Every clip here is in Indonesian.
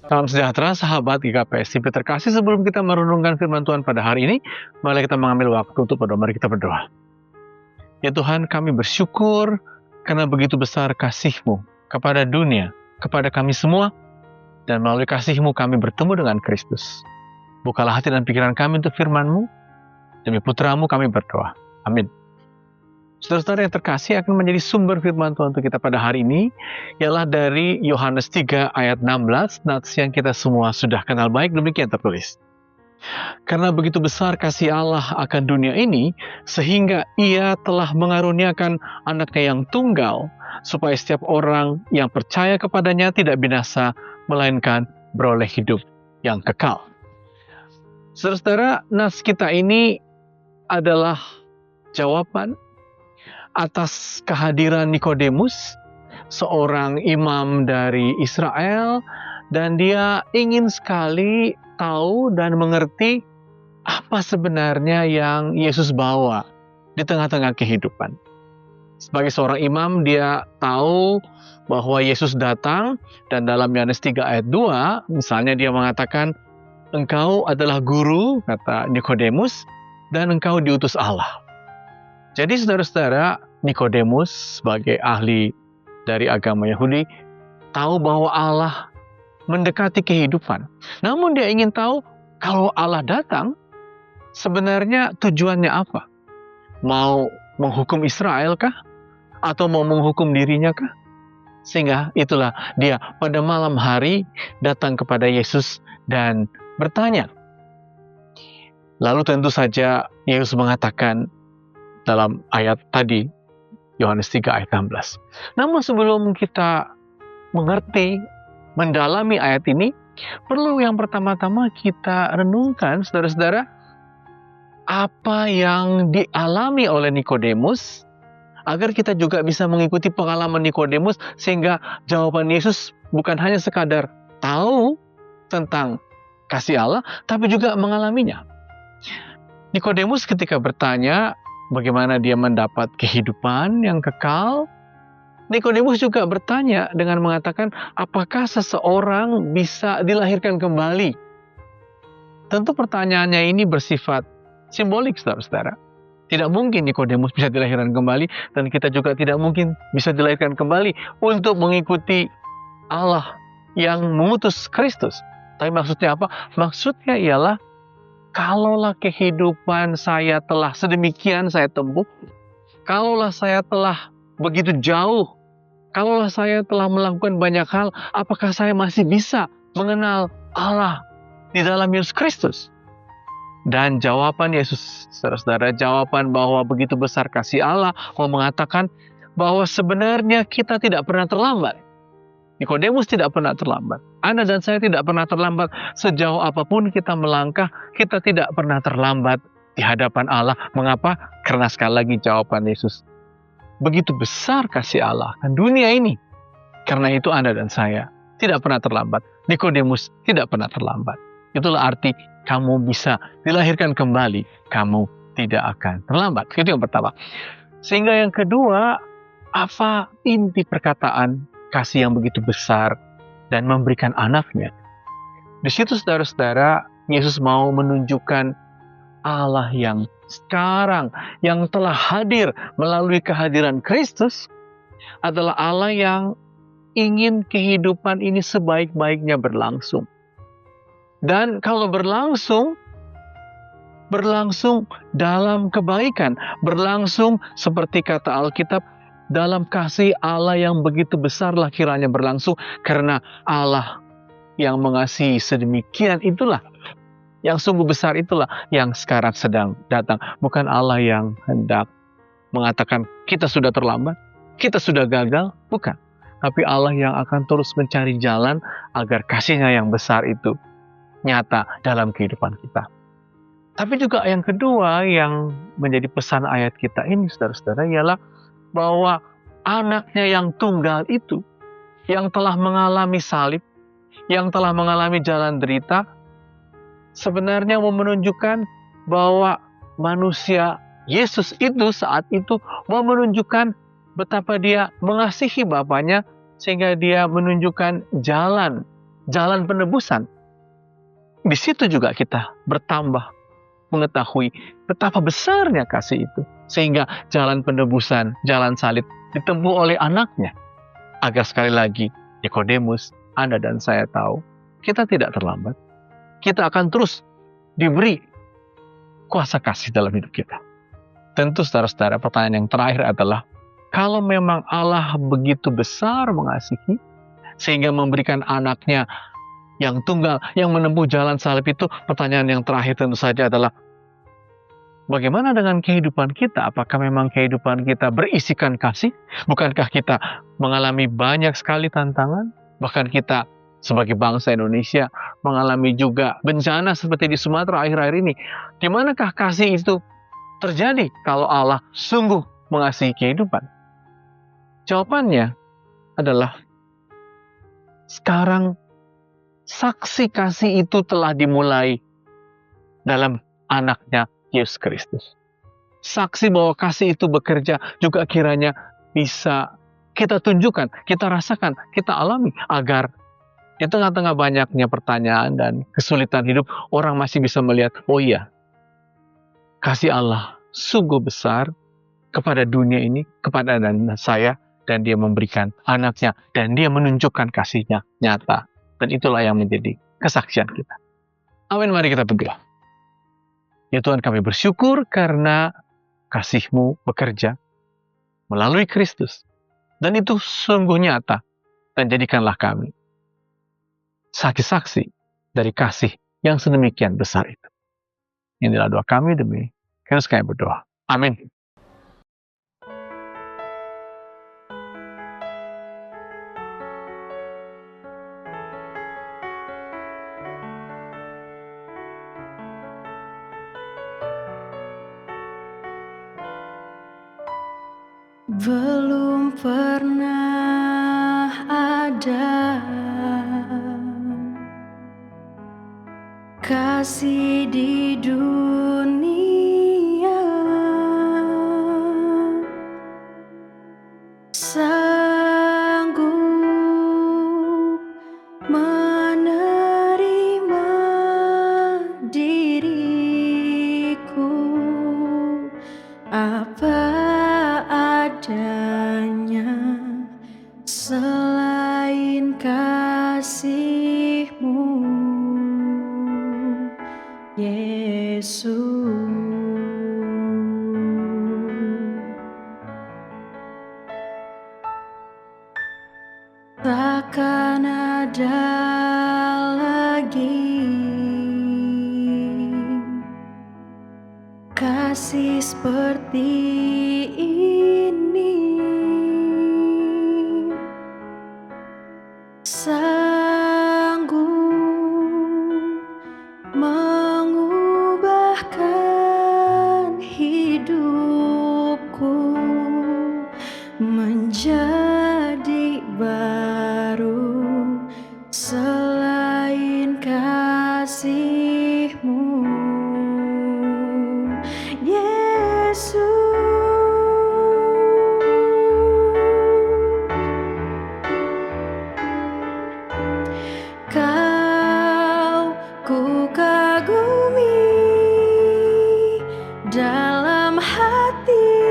Salam sejahtera sahabat GKPS TV terkasih, sebelum kita merenungkan firman Tuhan pada hari ini, mari kita mengambil waktu untuk berdoa. Mari kita berdoa. Ya Tuhan, kami bersyukur karena begitu besar kasih-Mu kepada dunia, kepada kami semua, dan melalui kasih-Mu kami bertemu dengan Kristus. Bukalah hati dan pikiran kami untuk firman-Mu, demi putra-Mu kami berdoa. Amin. Saudara-saudara yang terkasih, akan menjadi sumber firman Tuhan untuk kita pada hari ini ialah dari Yohanes 3 ayat 16, nats yang kita semua sudah kenal baik. Demikian tertulis. Karena begitu besar kasih Allah akan dunia ini, sehingga Ia telah mengaruniakan anaknya yang tunggal, supaya setiap orang yang percaya kepadanya tidak binasa, melainkan beroleh hidup yang kekal. Saudara-saudara, nats kita ini adalah jawaban atas kehadiran Nikodemus, seorang imam dari Israel, dan dia ingin sekali tahu dan mengerti apa sebenarnya yang Yesus bawa di tengah-tengah kehidupan. Sebagai seorang imam, dia tahu bahwa Yesus datang, dan dalam Yohanes 3 ayat 2, misalnya dia mengatakan, "Engkau adalah guru," kata Nikodemus, "dan engkau diutus Allah." Jadi saudara-saudara, Nikodemus sebagai ahli dari agama Yahudi tahu bahwa Allah mendekati kehidupan. Namun dia ingin tahu, kalau Allah datang, sebenarnya tujuannya apa? Mau menghukum Israel kah? Atau mau menghukum dirinya kah? Sehingga itulah dia pada malam hari datang kepada Yesus dan bertanya. Lalu tentu saja Yesus mengatakan dalam ayat tadi, Yohanes 3 ayat 16. Namun sebelum kita mengerti, mendalami ayat ini, perlu yang pertama-tama kita renungkan, saudara-saudara, apa yang dialami oleh Nikodemus, agar kita juga bisa mengikuti pengalaman Nikodemus, sehingga jawaban Yesus bukan hanya sekadar tahu tentang kasih Allah, tapi juga mengalaminya. Nikodemus ketika bertanya, bagaimana dia mendapat kehidupan yang kekal? Nikodemus juga bertanya dengan mengatakan, apakah seseorang bisa dilahirkan kembali? Tentu pertanyaannya ini bersifat simbolik, saudara-saudara. Tidak mungkin Nikodemus bisa dilahirkan kembali, dan kita juga tidak mungkin bisa dilahirkan kembali untuk mengikuti Allah yang mengutus Kristus. Tapi maksudnya apa? Maksudnya ialah, kalaulah kehidupan saya telah sedemikian saya tempuh, kalaulah saya telah begitu jauh, kalaulah saya telah melakukan banyak hal, apakah saya masih bisa mengenal Allah di dalam Yesus Kristus? Dan jawaban Yesus, saudara-saudara, jawaban bahwa begitu besar kasih Allah, mau mengatakan bahwa sebenarnya kita tidak pernah terlambat. Nikodemus tidak pernah terlambat. Anda dan saya tidak pernah terlambat. Sejauh apapun kita melangkah, kita tidak pernah terlambat di hadapan Allah. Mengapa? Karena sekali lagi jawaban Yesus, begitu besar kasih Allah kan dunia ini. Karena itu Anda dan saya tidak pernah terlambat. Nikodemus tidak pernah terlambat. Itulah arti kamu bisa dilahirkan kembali, kamu tidak akan terlambat. Itu yang pertama. Sehingga yang kedua, apa inti perkataan kasih yang begitu besar dan memberikan anaknya? Di situ saudara-saudara, Yesus mau menunjukkan Allah yang sekarang, yang telah hadir melalui kehadiran Kristus, adalah Allah yang ingin kehidupan ini sebaik-baiknya berlangsung. Dan kalau berlangsung dalam kebaikan, berlangsung seperti kata Alkitab, dalam kasih Allah yang begitu besarlah kiranya berlangsung, karena Allah yang mengasihi sedemikian itulah, yang sungguh besar itulah yang sekarang sedang datang. Bukan Allah yang hendak mengatakan kita sudah terlambat, kita sudah gagal, bukan. Tapi Allah yang akan terus mencari jalan agar kasih-Nya yang besar itu nyata dalam kehidupan kita. Tapi juga yang kedua yang menjadi pesan ayat kita ini, saudara-saudara, ialah bahwa anaknya yang tunggal itu, yang telah mengalami salib, yang telah mengalami jalan derita, sebenarnya mau menunjukkan bahwa manusia Yesus itu saat itu mau menunjukkan betapa dia mengasihi Bapaknya, sehingga dia menunjukkan jalan jalan penebusan, di situ juga kita bertambah mengetahui betapa besarnya kasih itu. Sehingga jalan penebusan, jalan salib ditempuh oleh anaknya. Agar sekali lagi, Nikodemus, Anda dan saya tahu, kita tidak terlambat. Kita akan terus diberi kuasa kasih dalam hidup kita. Tentu saudara-saudara, pertanyaan yang terakhir adalah, kalau memang Allah begitu besar mengasihi, sehingga memberikan anaknya yang tunggal, yang menempuh jalan salib itu, pertanyaan yang terakhir tentu saja adalah, bagaimana dengan kehidupan kita? Apakah memang kehidupan kita berisikan kasih? Bukankah kita mengalami banyak sekali tantangan? Bahkan kita sebagai bangsa Indonesia mengalami juga bencana seperti di Sumatera akhir-akhir ini. Di manakah kasih itu terjadi kalau Allah sungguh mengasihi kehidupan? Jawabannya adalah, sekarang saksi kasih itu telah dimulai dalam anaknya Yesus Kristus. Saksi bahwa kasih itu bekerja juga kiranya bisa kita tunjukkan, kita rasakan, kita alami, agar di tengah-tengah banyaknya pertanyaan dan kesulitan hidup, orang masih bisa melihat, oh iya, kasih Allah sungguh besar kepada dunia ini, kepada saya, dan dia memberikan anaknya, dan dia menunjukkan kasihnya nyata. Dan itulah yang menjadi kesaksian kita. Amin, mari kita berdoa. Ya Tuhan, kami bersyukur karena kasih-Mu bekerja melalui Kristus. Dan itu sungguh nyata. Dan jadikanlah kami saksi-saksi dari kasih yang sedemikian besar itu. Inilah doa kami demi Kristus kami berdoa. Amin. Belum pernah ada kasih di dunia sanggup menerima diriku apa adanya selain kasih-Mu, Yesus. Takkan ada lagi kasih seperti ini, sanggup mengubahkan hidupku menjadi baru selain kasih-Mu, Yesus. Kau ku kagumi dalam hati,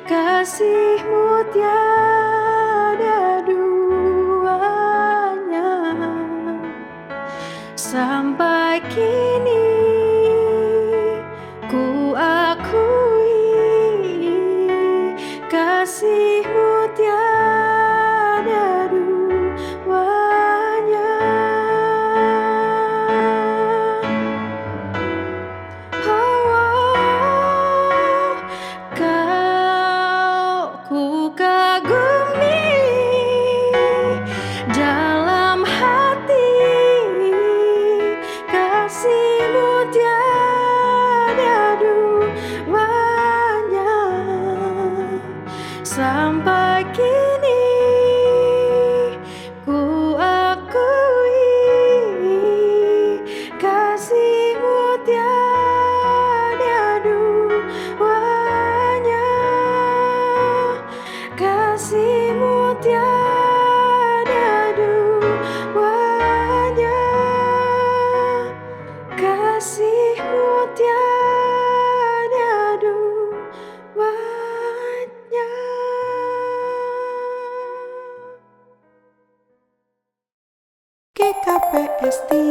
kasih-Mu tiada duanya. Sampai kini ku akui kasih-Mu tiada duanya. Oh, Kau ku kagumi dalam hati, kasih-Mu tiada duanya. Sampai kini ku akui kasih-Mu tiada duanya, kasih-Mu tiada duanya. PS3